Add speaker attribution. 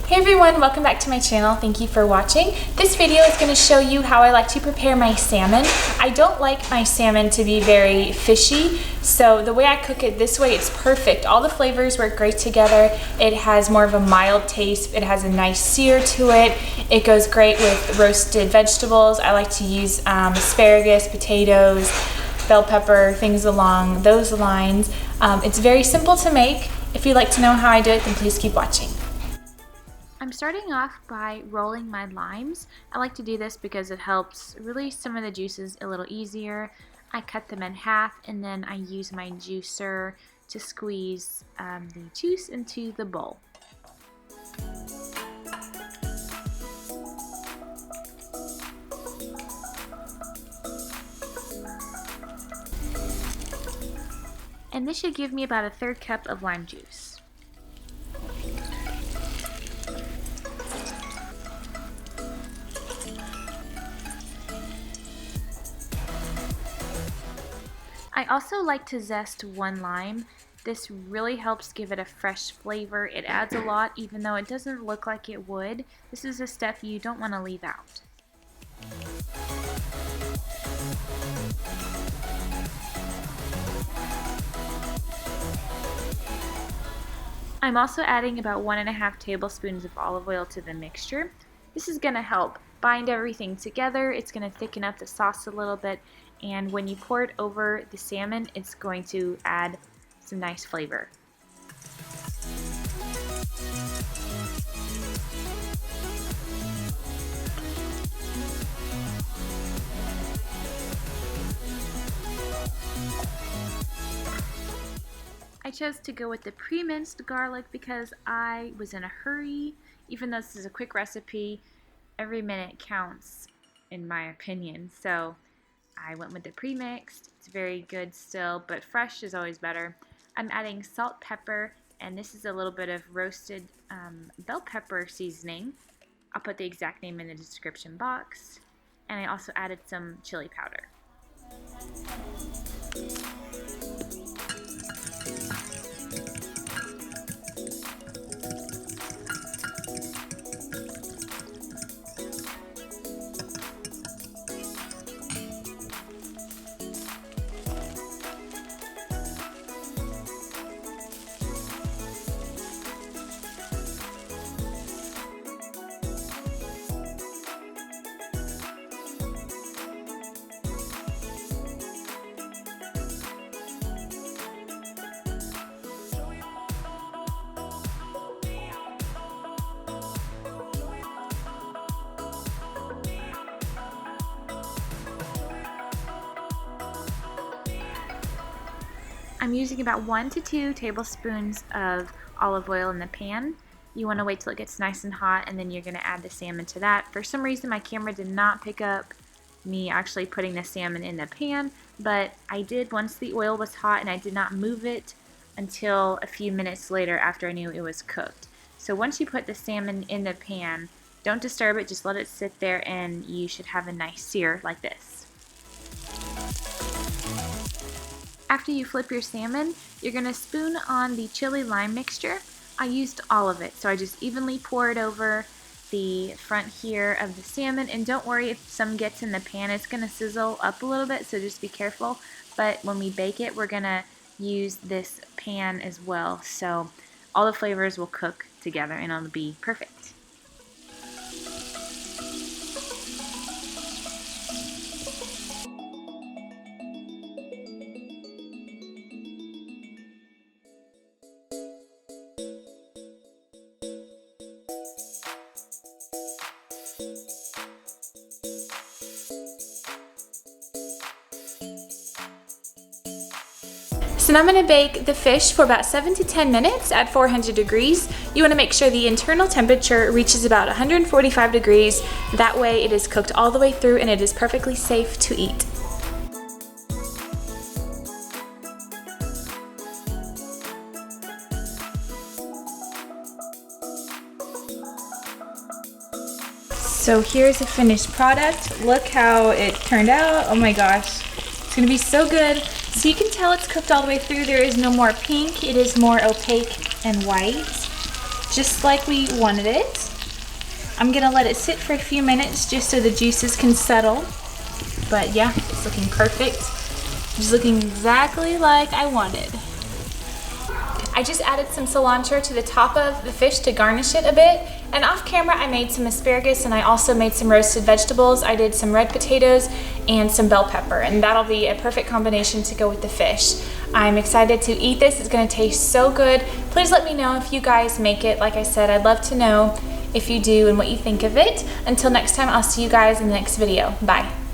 Speaker 1: Hey everyone, welcome back to my channel. Thank you for watching. This video is going to show you how I like to prepare my salmon. I don't like my salmon to be very fishy, so the way I cook it this way, it's perfect. All the flavors work great together. It has more of a mild taste. It has a nice sear to it. It goes great with roasted vegetables. I like to use asparagus, potatoes, bell pepper, things along those lines. It's very simple to make. If you'd like to know how I do it, then please keep watching. I'm starting off by rolling my limes. I like to do this because it helps release some of the juices a little easier. I cut them in half and then I use my juicer to squeeze the juice into the bowl. And this should give me about a 1/3 cup of lime juice. I also like to zest one lime. This really helps give it a fresh flavor. It adds a lot even though it doesn't look like it would. This is a step you don't want to leave out. I'm also adding about 1.5 tablespoons of olive oil to the mixture. This is going to help bind everything together. It's going to thicken up the sauce a little bit, and when you pour it over the salmon, it's going to add some nice flavor. I chose to go with the pre-minced garlic because I was in a hurry. Even though this is a quick recipe, every minute counts in my opinion. So I went with the pre-mixed. It's very good still, but fresh is always better. I'm adding salt, pepper, and this is a little bit of roasted bell pepper seasoning. I'll put the exact name in the description box. And I also added some chili powder. I'm using about 1 to 2 tablespoons of olive oil in the pan. You want to wait till it gets nice and hot, and then you're going to add the salmon to that. For some reason my camera did not pick up me actually putting the salmon in the pan, but I did once the oil was hot, and I did not move it until a few minutes later after I knew it was cooked. So once you put the salmon in the pan, don't disturb it, just let it sit there and you should have a nice sear like this. After you flip your salmon, you're going to spoon on the chili lime mixture. I used all of it, so I just evenly pour it over the front here of the salmon, and don't worry if some gets in the pan. It's going to sizzle up a little bit, so just be careful. But when we bake it, we're going to use this pan as well, so all the flavors will cook together and it'll be perfect. So now I'm going to bake the fish for about 7 to 10 minutes at 400 degrees. You want to make sure the internal temperature reaches about 145 degrees. That way it is cooked all the way through and it is perfectly safe to eat. So here's the finished product. Look how it turned out. Oh my gosh, it's gonna be so good. So you can tell it's cooked all the way through. There is no more pink. It is more opaque and white. just like we wanted it. I'm gonna let it sit for a few minutes just so the juices can settle. But yeah, it's looking perfect. Just looking exactly like I wanted. I just added some cilantro to the top of the fish to garnish it a bit. And off camera, I made some asparagus and I also made some roasted vegetables. I did some red potatoes and some bell pepper, and that'll be a perfect combination to go with the fish. I'm excited to eat this. It's gonna taste so good. Please let me know if you guys make it. Like I said, I'd love to know if you do and what you think of it. Until next time, I'll see you guys in the next video. Bye.